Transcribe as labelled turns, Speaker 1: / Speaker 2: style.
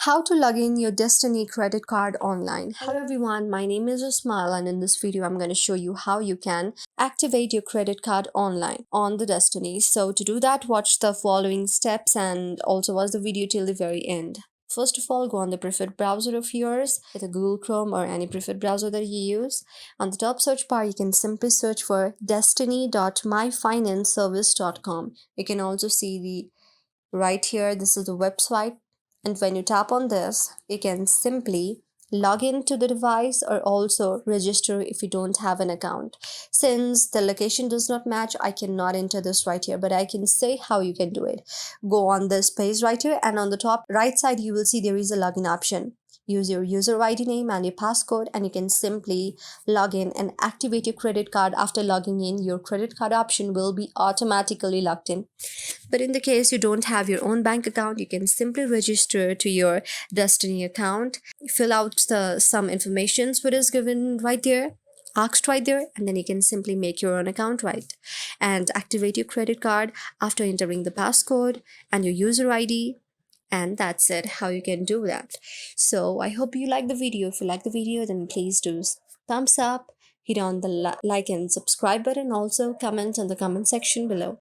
Speaker 1: How to log in your Destiny credit card online. Hello everyone, my name is Ismail and in this video I'm going to show you how you can activate your credit card online on the Destiny. So to do that, watch the following steps and also watch the video till the very end. First of all, go on the preferred browser of yours, either Google Chrome or any preferred browser that you use. On the top search bar, you can simply search for destiny.myfinanceservice.com. You can also see the right here, this is the website, and when you tap on this you can simply log into the device or also register if you don't have an account. Since the location does not match, I cannot enter this right here, but I can say how you can do it. Go on this page right here and on the top right side you will see there is a login option. Use your user ID name and your passcode and you can simply log in and activate your credit card. After logging in, your credit card option will be automatically logged in. But in the case you don't have your own bank account, you can simply register to your Destiny account, fill out some informations what is given right there, asked right there, and then you can simply make your own account right and activate your credit card after entering the passcode and your user ID. And that's it, how you can do that. So I hope you like the video. If you like the video, then please do thumbs up, hit on the like and subscribe button, also comment in the comment section below.